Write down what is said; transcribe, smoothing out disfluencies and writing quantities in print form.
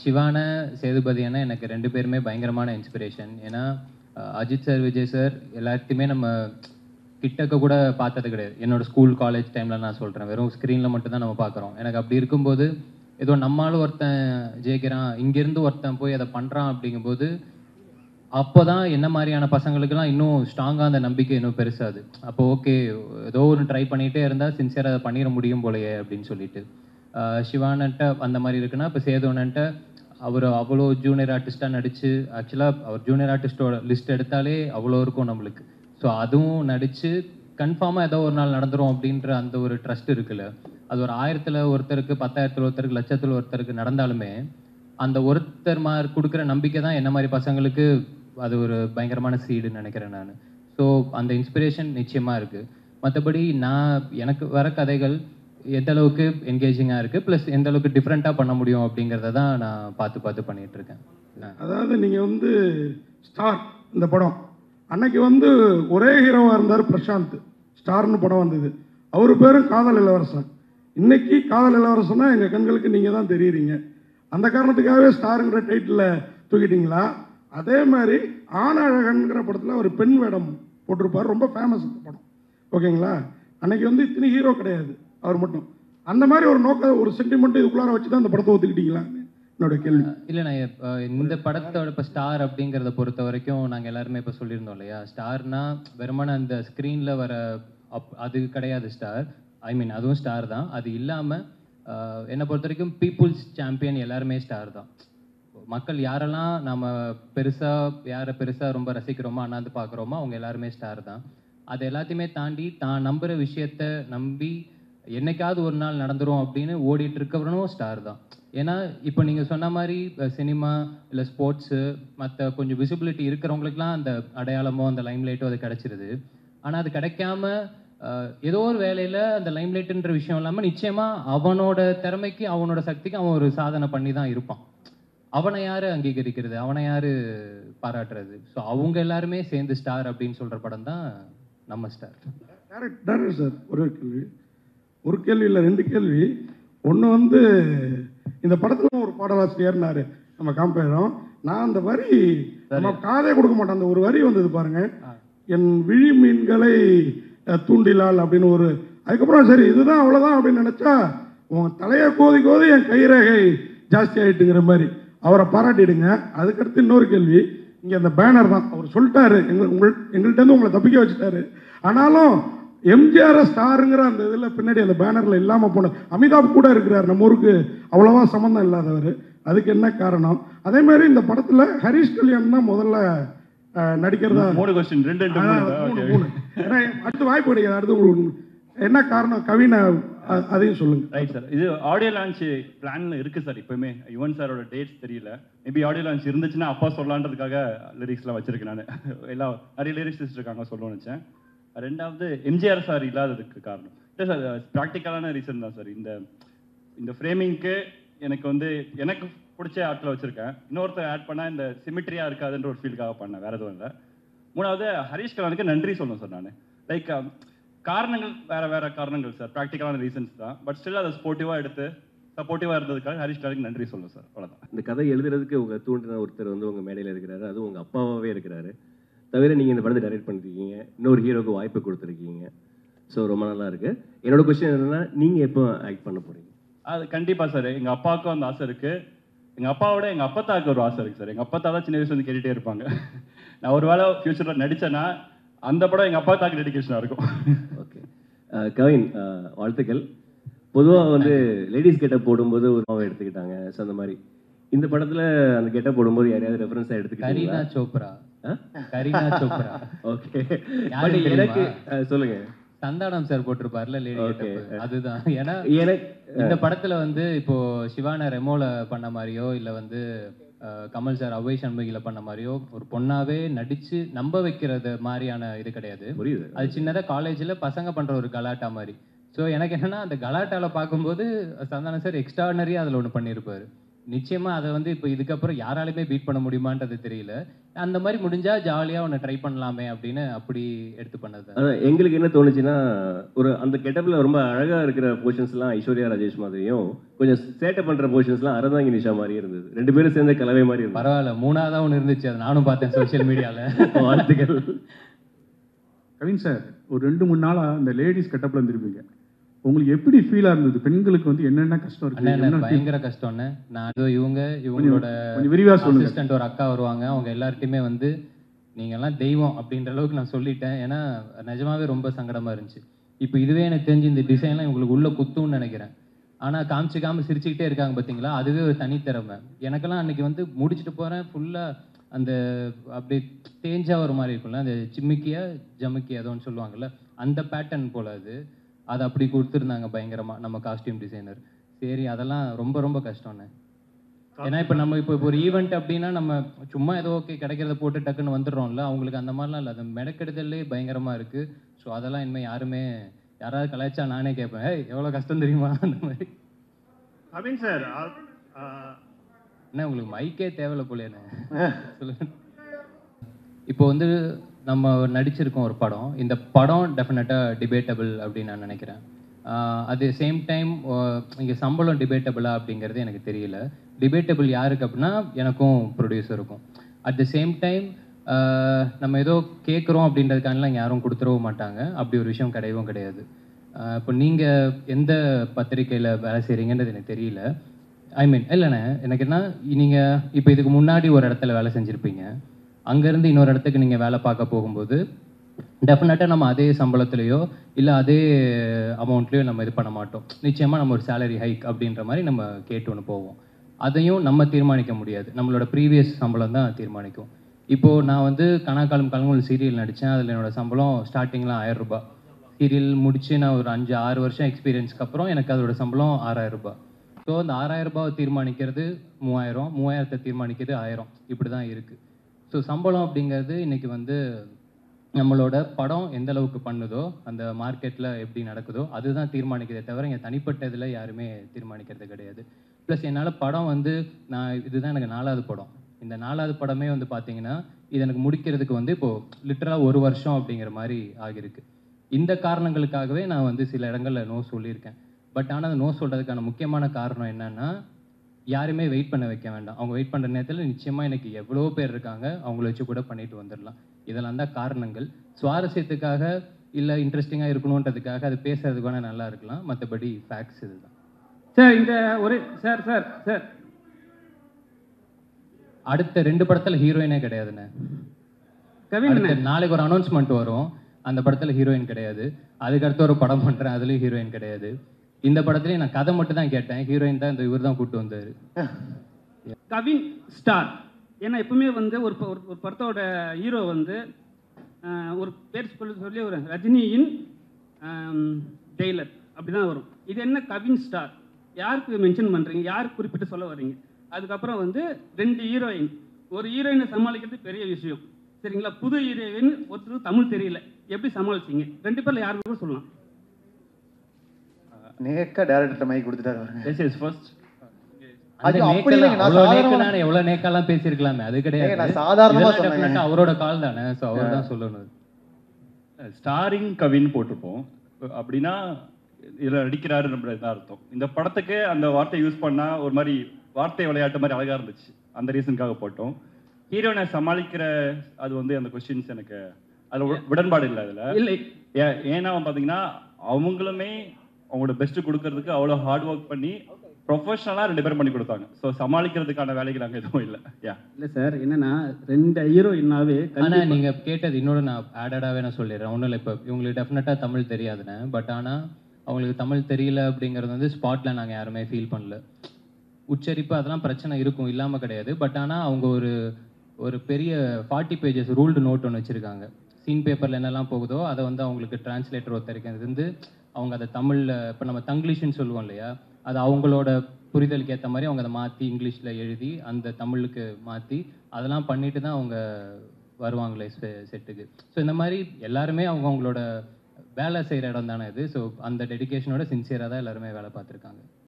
சிவான சேதுபதி அண்ணா எனக்கு 2 பேருமே பயங்கரமான இன்ஸ்பிரேஷன். ஏன்னா அஜித் சார், விஜய் சார் எல்லாத்தையுமே நம்ம கிட்டக்க கூட பார்த்தது கிடையாது. என்னோட ஸ்கூல் காலேஜ் டைமில் நான் சொல்கிறேன், வெறும் ஸ்க்ரீனில் மட்டும்தான் நம்ம பார்க்குறோம். எனக்கு அப்படி இருக்கும்போது ஏதோ நம்மளாலும் ஒருத்தன் ஜெயிக்கிறான், இங்கேருந்து ஒருத்தன் போய் அதை பண்ணுறான் அப்படிங்கும்போது அப்போ தான் என்ன மாதிரியான பசங்களுக்கெல்லாம் இன்னும் ஸ்ட்ராங்காக அந்த நம்பிக்கை இன்னும் பெருசாது. அப்போ ஓகே, ஏதோ ஒரு ட்ரை பண்ணிகிட்டே இருந்தால் சின்சியராக அதை பண்ணிட முடியும் போலையே அப்படின்னு சொல்லிட்டு சிவானன்ட்ட அந்த மாதிரி இருக்குன்னா, இப்போ சேதுவனன்ட்ட அவர் அவ்வளோ ஜூனியர் ஆர்டிஸ்ட்டாக நடித்து, ஆக்சுவலாக அவர் ஜூனியர் ஆர்டிஸ்டோட லிஸ்ட் எடுத்தாலே அவ்வளோ இருக்கும் நம்மளுக்கு. ஸோ அதுவும் நடித்து கன்ஃபார்மாக ஏதோ ஒரு நாள் நடந்துரும் அப்படின்ற அந்த ஒரு ட்ரஸ்ட் இருக்குல்ல, அது ஒரு 1000ல் ஒருத்தருக்கு, 10,000ல் ஒருத்தருக்கு, லட்சத்தில் ஒருத்தருக்கு நடந்தாலுமே அந்த ஒருத்தர் மாதிரி கொடுக்குற நம்பிக்கை தான் என்ன மாதிரி பசங்களுக்கு அது ஒரு பயங்கரமான சீடுன்னு நினைக்கிறேன் நான். ஸோ அந்த இன்ஸ்பிரேஷன் நிச்சயமாக இருக்குது. மற்றபடி எனக்கு வர கதைகள் எந்த அளவுக்கு என்கேஜிங்காக இருக்குது, ப்ளஸ் எந்த அளவுக்கு டிஃப்ரெண்ட்டாக பண்ண முடியும் அப்படிங்கிறத தான் நான் பார்த்து பண்ணிகிட்ருக்கேன். அதாவது நீங்கள் ஸ்டார் இந்த படம் அன்னைக்கு ஒரே ஹீரோவாக இருந்தார் பிரசாந்த். ஸ்டார்னு படம் வந்தது, அவர் பேரும் காதல் இளவரசன். இன்னைக்கு காதல் இளவரசன்னா எங்கள் கண்களுக்கு நீங்கள் தான் தெரியுறீங்க. அந்த காரணத்துக்காகவே ஸ்டாருங்கிற டைட்டில் தூக்கிட்டீங்களா? அதே மாதிரி ஆணழகன்கிற படத்தில் ஒரு பெண் வேடம் போட்டிருப்பார், ரொம்ப ஃபேமஸ் இந்த படம். ஓகேங்களா? அன்னைக்கு இத்தனை ஹீரோ கிடையாது, அவர் மட்டும். அந்த மாதிரி ஒரு ஒரு சென்டிமெண்ட் இதுக்குள்ளார வச்சு தான் அந்த படத்தை ஒத்துக்கிட்டீங்களா? என்னோட கேள்வி. இல்லை, நான் இந்த படத்தோட இப்போ ஸ்டார் அப்படிங்கிறத பொறுத்த வரைக்கும் நாங்கள் எல்லாருமே இப்போ சொல்லியிருந்தோம் இல்லையா, ஸ்டார்னா வெறுமன அந்த ஸ்க்ரீனில் வர அது கிடையாது ஸ்டார். ஐ மீன் அதுவும் ஸ்டார் தான். அது இல்லாமல் என்னை பொறுத்த வரைக்கும் பீப்புள்ஸ் சாம்பியன் எல்லாருமே ஸ்டார் தான். மக்கள் யாரெல்லாம் நம்ம யாரை பெருசாக ரொம்ப ரசிக்கிறோமோ, அண்ணாந்து பார்க்குறோமோ, அவங்க எல்லாருமே ஸ்டார் தான். அது எல்லாத்தையுமே தாண்டி தான் நம்புகிற விஷயத்த நம்பி என்னைக்காவது ஒரு நாள் நடந்துரும் அப்படின்னு ஓடிட்டு இருக்கவனும் ஸ்டார் தான். ஏன்னா இப்போ நீங்கள் சொன்ன மாதிரி சினிமா இல்லை ஸ்போர்ட்ஸு மற்ற கொஞ்சம் விசிபிலிட்டி இருக்கிறவங்களுக்குலாம் அந்த அடையாளமோ அந்த லைம்லைட்டோ அது கிடச்சிருது. ஆனால் அது கிடைக்காம ஏதோ ஒரு வேலையில் அந்த லைம்லைட்டுன்ற விஷயம் இல்லாமல் நிச்சயமாக அவனோட திறமைக்கு அவனோட சக்திக்கு அவன் ஒரு சாதனை பண்ணி தான் இருப்பான். அவனை யார் அங்கீகரிக்கிறது, அவனை யார் பாராட்டுறது? ஸோ அவங்க எல்லாருமே சேர்ந்து ஸ்டார் அப்படின்னு சொல்கிற படம் தான் நம்ம ஸ்டார். டேரக்டர் சார், ஒரு கேள்வி இல்லை 2 கேள்வி. ஒன்று இந்த படத்தில் ஒரு பாடலாசிரியர்னாரு நம்ம காம்பேரும். நான் அந்த வரி நம்ம காதே கொடுக்க மாட்டேன், அந்த ஒரு வரி வந்தது பாருங்க, என் விழி மீன்களை தூண்டிலால் அப்படின்னு ஒரு. அதுக்கப்புறம் சரி இதுதான் அவ்வளோதான் அப்படின்னு நினச்சா உன் தலையை கோதி என் கைரேகை ஜாஸ்தி ஆகிட்டுங்கிற மாதிரி அவரை பாராட்டிடுங்க. அதுக்கடுத்து இன்னொரு கேள்வி, இங்கே அந்த பேனர் தான் அவர் சொல்லிட்டாரு, எங்கள்கிட்ட உங்களை தப்பிக்க வச்சுட்டாரு. ஆனாலும் எம்ஜிஆர் ஸ்டாருங்கிற அந்த இதில் பின்னாடி அந்த பேனரில் இல்லாமல் போன அமிதாப் கூட இருக்கிறார், நம்ம ஊருக்கு அவ்வளோவா சம்மந்தம் இல்லாதவர். அதுக்கு என்ன காரணம்? அதே மாதிரி இந்த படத்தில் ஹரிஷ் கல்யாண் தான் முதல்ல நடிக்கிறதா. 3 क्वेश्चन 2 அடுத்து வாய்ப்பு கிடையாது. அடுத்து என்ன காரணம் கவினை அதையும் சொல்லுங்க. ரைட் சார், இது ஆடியோ லான்ச் பிளான்ல இருக்கு சார். இப்பவுமே யுவன் சாரோட டேட்ஸ் தெரியல, மேபி ஆடியோ லான்ச் இருந்துச்சுன்னா அப்பா சொல்லலான்றதுக்காக லிரிக்ஸ்லாம் வச்சிருக்கேன். நான் எல்லாம் நிறைய லிரிக்ஸ் இருக்காங்க சொல்லணும்னு நினச்சேன். 2வது எம்ஜிஆர் சார் இல்லாததுக்கு காரணம் இல்லை சார், ப்ராக்டிக்கலான ரீசன் தான் சார். இந்த ஃப்ரேமிங்க்கு எனக்கு பிடிச்ச ஆட்களை வச்சுருக்கேன். இன்னொருத்தர் ஆட் பண்ணால் இந்த சிமிட்ரியாக இருக்காதுன்ற ஒரு ஃபீல்டுக்காக பண்ணேன், வேறு எதுவும் இல்லை. 3வது ஹரிஷ் கல்யாணுக்கு நன்றி சொல்லணும் சார். நான் லைக் காரணங்கள் வேறு காரணங்கள் சார், ப்ராக்டிக்கலான ரீசன்ஸ் தான். பட் ஸ்டில் அதை ஸ்போர்ட்டிவாக எடுத்து சப்போர்ட்டிவாக இருந்ததுக்காக ஹரிஷ் கல்யாணுக்கு நன்றி சொல்லணும் சார், அவ்வளோதான். இந்த கதை எழுதுறதுக்கு உங்கள் தூண்டின ஒருத்தர் உங்கள் மேடையில் இருக்கிறாரு, அதுவும் உங்கள் அப்பாவாகவே இருக்கிறாரு. தவிர நீங்கள் இந்த படத்தை டைரக்ட் பண்ணிருக்கீங்க, இன்னொரு ஹீரோக்கு வாய்ப்பு கொடுத்துருக்கீங்க. ஸோ ரொம்ப நல்லா இருக்குது. என்னோட கொஸ்டின் என்னென்னா, நீங்கள் எப்போ ஆக்ட் பண்ண போகிறீங்க? அது கண்டிப்பாக சார், எங்கள் அப்பாவுக்கும் அந்த ஆசை இருக்குது. எங்கள் அப்பாவோட எங்கள் அப்பத்தாவுக்கு ஒரு ஆசை இருக்குது சார். எங்கள் அப்பத்தா தான் சின்ன வயசுல கேட்டுகிட்டே இருப்பாங்க. நான் ஒரு வேளை ஃபியூச்சரில் நடித்தேன்னா அந்த படம் எங்கள் அப்பாத்தாக்கு டெடிகேஷனாக இருக்கும். ஓகே கவின், வாழ்த்துக்கள். பொதுவாக லேடிஸ் கெட்டப் போடும்போது ஒரு மாவை எடுத்துக்கிட்டாங்க. ஸோ அந்த மாதிரி இந்த படத்தில் அந்த கெட்டப் போடும்போது யாரையாவது ரெஃபரன்ஸாக எடுத்துக்கிட்டாங்க? கரீனா சோப்ரா. ஓகே, எனக்கு சொல்லுங்க. சந்தானம் சார் போட்டிருப்பார்ல லேடி கெட்டப், அதுதான். ஏன்னா இந்த படத்துல இப்போ சிவானா ரெமோல பண்ண மாதிரியோ இல்ல கமல் சார் அவ்வை சண்முகில பண்ண மாதிரியோ ஒரு பொண்ணாவே நடிச்சு நம்ப வைக்கிறது மாதிரியான இது கிடையாது. புரியுது. அது சின்னதா காலேஜ்ல பசங்க பண்ற ஒரு கலாட்டா மாதிரி. ஸோ எனக்கு என்னன்னா அந்த கலாட்டால பார்க்கும்போது சந்தானம் சார் எக்ஸ்ட்ராடனரியா அதுல ஒன்று பண்ணியிருப்பாரு. நிச்சயமா அதை வந்து இப்போ இதுக்கப்புறம் யாராலுமே பீட் பண்ண முடியுமான்றது தெரியல. அந்த மாதிரி முடிஞ்சா ஜாலியா ஒன்று ட்ரை பண்ணலாமே அப்படின்னு அப்படி எடுத்து பண்ணது தான். அதான் எங்களுக்கு என்ன தோணுச்சுன்னா, ஒரு அந்த கெட்டப்ல ரொம்ப அழகா இருக்கிற போர்ஷன்ஸ்லாம் ஐஸ்வர்யா ராஜேஷ் மாதிரியும், கொஞ்சம் சேட்டை பண்ற போர்ஷன்ஸ்லாம் அறந்தாங்கி நிஷா மாதிரியும் இருந்தது. 2 பேரும் சேர்ந்த கலவை மாதிரி இருந்தது. பரவாயில்ல, 3ஆவதா ஒன்று இருந்துச்சு, அதை நானும் பார்த்தேன் சோஷியல் மீடியால. வாழ்த்துக்கள். கவின் சார், ஒரு 2-3 நாளா இந்த லேடிஸ் கெட்டப்ல இருந்திருப்பீங்க. உங்களுக்கு எப்படி ஃபீலா இருந்தது? பெண்களுக்கு வந்து என்னென்ன கஷ்டம் இருக்கு? அண்ணா, என்ன பயங்கர கஷ்டம்னு. நான் அதோ இவங்களோட கொஞ்சம் விரிவா சொல்லுங்க. அசிஸ்டன்ட் ஒரு அக்கா வருவாங்க, அவங்க எல்லார்ட்டையுமே வந்து நீங்கெல்லாம் தெய்வம் அப்படின்ற அளவுக்கு நான் சொல்லிட்டேன். ஏன்னா நிஜமாவே ரொம்ப சங்கடமா இருந்துச்சு. இப்போ இதுவே எனக்கு தெரிஞ்சு இந்த டிசைன்லாம் இவங்களுக்கு உள்ள குத்தும்னு நினைக்கிறேன். ஆனால் காமிச்சிக்காம சிரிச்சுக்கிட்டே இருக்காங்க பார்த்தீங்களா, அதுவே ஒரு தனித்திறமை. எனக்கெல்லாம் அன்னைக்கு வந்து முடிச்சுட்டு போகிறேன், ஃபுல்லாக அந்த அப்படியே தேஞ்சா ஒரு மாதிரி இருக்கும்ல, அந்த சிம்மிக்கியா ஜமுக்கியா ஏதோன்னு சொல்லுவாங்கல்ல, அந்த பேட்டர்ன் போல் அது அப்படி கொடுத்துருந்தாங்க பயங்கரமாக நம்ம காஸ்டியூம் டிசைனர். சரி, அதெல்லாம் ரொம்ப ரொம்ப கஷ்டம்ண்ணே. ஏன்னா இப்போ ஒரு ஈவெண்ட் அப்படின்னா நம்ம சும்மா ஏதோ ஓகே கிடைக்கிறத போட்டு டக்குன்னு வந்துடுறோம்ல, அவங்களுக்கு அந்த மாதிரிலாம் இல்லை, அது மெனக்கெடுதல்லே பயங்கரமாக இருக்குது. ஸோ அதெல்லாம் இனிமேல் யாராவது கலாய்ச்சா நானே கேட்பேன், எவ்வளோ கஷ்டம் தெரியுமா அந்த மாதிரி. கவின் சார், என்ன உங்களுக்கு மைக்கே தேவையில்ல போலேண்ணே. சொல்லுங்க. இப்போ வந்து நம்ம நடிச்சிருக்கோம் ஒரு படம். இந்த படம் டெஃபினட்டாக டிபேட்டபிள் அப்படின்னு நான் நினைக்கிறேன். அது சேம் டைம் இங்கே சம்பளம் டிபேட்டபிளா அப்படிங்கிறது எனக்கு தெரியல. டிபேட்டபிள் யாருக்கு அப்படின்னா எனக்கும் ப்ரொடியூசருக்கும். அட் த சேம் டைம் நம்ம ஏதோ கேட்குறோம் அப்படின்றதுக்கானலாம் யாரும் கொடுத்துடவும் மாட்டாங்க. அப்படி ஒரு விஷயம் கிடையவும் கிடையாது. இப்போ நீங்கள் எந்த பத்திரிக்கையில் வேலை செய்கிறீங்கன்றது எனக்கு தெரியல. ஐ மீன் இல்லைண்ணே, எனக்கு என்ன, நீங்கள் இப்போ இதுக்கு முன்னாடி ஒரு இடத்துல வேலை செஞ்சுருப்பீங்க, அங்கேருந்து இன்னொரு இடத்துக்கு நீங்கள் வேலை பார்க்க போகும்போது டெஃபினட்டாக நம்ம அதே சம்பளத்துலேயோ இல்லை அதே அமௌண்ட்லேயோ நம்ம இது பண்ண மாட்டோம். நிச்சயமாக நம்ம ஒரு சேலரி ஹைக் அப்படின்ற மாதிரி நம்ம கேட்டு ஒன்று போவோம். அதையும் நம்ம தீர்மானிக்க முடியாது, நம்மளோட ப்ரீவியஸ் சம்பளம் தான் தீர்மானிக்கும். இப்போது நான் வந்து கனாக்காலம் கலங்கூல் சீரியல் நடித்தேன். அதில் என்னோடய சம்பளம் ஸ்டார்டிங்லாம் 1000 ரூபாய். சீரியல் முடித்து நான் ஒரு 5-6 வருஷம் எக்ஸ்பீரியன்ஸ்க்கு அப்புறம் எனக்கு அதோட சம்பளம் 6000 ரூபாய். ஸோ அந்த 6000 ரூபாவை தீர்மானிக்கிறது 3000, 3000த்தை தீர்மானிக்கிறது 1000, இப்படி தான் இருக்குது. ஸோ சம்பளம் அப்படிங்கிறது இன்றைக்கி வந்து நம்மளோட படம் எந்த அளவுக்கு பண்ணுதோ, அந்த மார்க்கெட்டில் எப்படி நடக்குதோ அதுதான் தீர்மானிக்கிறதே தவிர இங்கே தனிப்பட்ட இதில் யாருமே தீர்மானிக்கிறது கிடையாது. ப்ளஸ் என்னால் படம் வந்து இதுதான் எனக்கு 4வது படம். இந்த 4வது படமே வந்து பார்த்தீங்கன்னா இது எனக்கு முடிக்கிறதுக்கு வந்து இப்போது லிட்டரலாக 1 வருஷம் அப்படிங்கிற மாதிரி ஆகியிருக்கு. இந்த காரணங்களுக்காகவே நான் வந்து சில இடங்களில் நோ சொல்லியிருக்கேன். பட் ஆனால் அந்த நோ சொல்கிறதுக்கான முக்கியமான காரணம் என்னென்னா, யாருமே வெயிட் பண்ண வைக்க வேண்டாம். அவங்க வெயிட் பண்ணுற நேரத்தில் நிச்சயமாக எனக்கு எவ்வளோ பேர் இருக்காங்க, அவங்கள வச்சு கூட பண்ணிட்டு வந்துடலாம். இதெல்லாம் தான் காரணங்கள். சுவாரஸ்யத்துக்காக இல்லை இன்ட்ரெஸ்டிங்காக இருக்கணுன்றதுக்காக அது பேசுறதுக்கு வேணால் நல்லா இருக்கலாம், மற்றபடி ஃபேக்ட்ஸ் இதுதான். சார் இந்த ஒரு சார் சார் சார் அடுத்த 2 படத்தில் ஹீரோயினே கிடையாதுண்ணே. கவின், நாளைக்கு ஒரு அனௌன்ஸ்மெண்ட் வரும், அந்த படத்தில் ஹீரோயின் கிடையாது. அதுக்கடுத்து ஒரு படம் பண்ணுறேன், அதுலேயும் ஹீரோயின் கிடையாது. இந்த படத்துலேயும் நான் கதை மட்டும் தான் கேட்டேன், ஹீரோயின் தான் இந்த இவர் தான் கூப்பிட்டு வந்தார். கவின் ஸ்டார். ஏன்னா எப்பவுமே வந்து ஒரு படத்தோட ஹீரோ வந்து ஒரு பேர் சொல்லி ஒரு ரஜினியின் டெய்லர் அப்படி தான் வரும். இது என்ன கவின் ஸ்டார்? யாருக்கு மென்ஷன் பண்ணுறீங்க? யாருக்கு குறிப்பிட்டு சொல்ல வர்றீங்க? அதுக்கப்புறம் வந்து 2 ஹீரோயின், ஒரு ஹீரோயினை சமாளிக்கிறது பெரிய விஷயம், சரிங்களா? புது ஹீரோயின், ஒருத்தருக்கு தமிழ் தெரியல, எப்படி சமாளிச்சிங்க? 2 பேரில் யாருக்கு கூட சொல்லலாம். நேக்கா டைரக்டர் மைக் கொடுத்துட்டாரு. This is first. எவ்வளவு நேக்கெல்லாம் பேசியிருக்கலாமே, அது கிடையாது. நான் சாதாரணமா சொன்னேன். அவரோட கால் தானே, ஸோ அவர் தான் சொல்லணும். ஸ்டாரிங் கவின் போட்டிருப்போம் அப்படின்னா இதில் நடிக்கிறாருன்ற தான் அர்த்தம். இந்த படத்துக்கு அந்த வார்த்தை யூஸ் பண்ணா ஒரு மாதிரி வார்த்தை விளையாட்டு மாதிரி அழகா இருந்துச்சு, அந்த ரீசனுக்காக போட்டோம். ஹீரோனை சமாளிக்கிற அது வந்து அந்த கொஸ்டின்ஸ் எனக்கு அதில் உடன்பாடு இல்லை. அதில் இல்லை, ஏன்னா பார்த்தீங்கன்னா அவங்களுமே அவங்களோட பெஸ்ட்டு கொடுக்கறதுக்கு அவ்வளோ ஹார்ட் ஒர்க் பண்ணி ப்ரொஃபஷனலாக 2 பேரும் பண்ணி கொடுத்தாங்க. ஸோ சமாளிக்கிறதுக்கான வேலைகள் அங்கே எதுவும் இல்லை. இல்லை சார், என்னன்னா 2 ஹீரோயின்னாவே. ஆனால் நீங்கள் கேட்டது இன்னொரு நான் ஆடடாகவே நான் சொல்லிடுறேன். ஒன்றும் இல்லை, இப்போ இவங்களுக்கு டெஃபினட்டாக தமிழ் தெரியாதுண்ணே. பட் ஆனால் அவங்களுக்கு தமிழ் தெரியல அப்படிங்கிறது வந்து ஸ்பாட்டில் நாங்கள் யாருமே ஃபீல் பண்ணல. உச்சரிப்பு அதெல்லாம் பிரச்சனை இருக்கும், இல்லாமல் கிடையாது. பட் ஆனால் அவங்க ஒரு பெரிய 40 பேஜஸ் ரூல்டு நோட் ஒன்று வச்சுருக்காங்க. சீன் பேப்பரில் என்னெல்லாம் போகுதோ அதை வந்து அவங்களுக்கு டிரான்ஸ்லேட்டர் ஒருத்தருக்கு இருந்து அவங்க அதை தமிழில், இப்போ நம்ம தங்கிலீஷ்னு சொல்லுவோம் இல்லையா, அது அவங்களோட புரிதலுக்கு ஏற்ற மாதிரி அவங்க அதை மாற்றி இங்கிலீஷில் எழுதி அந்த தமிழுக்கு மாற்றி அதெல்லாம் பண்ணிட்டு தான் அவங்க வருவாங்களே செட்டுக்கு. ஸோ இந்த மாதிரி எல்லாருமே அவங்களோட வேலை செய்கிற இடம் தானே இது. ஸோ அந்த டெடிக்கேஷனோட சின்சியராக தான் எல்லாருமே வேலை பார்த்துருக்காங்க.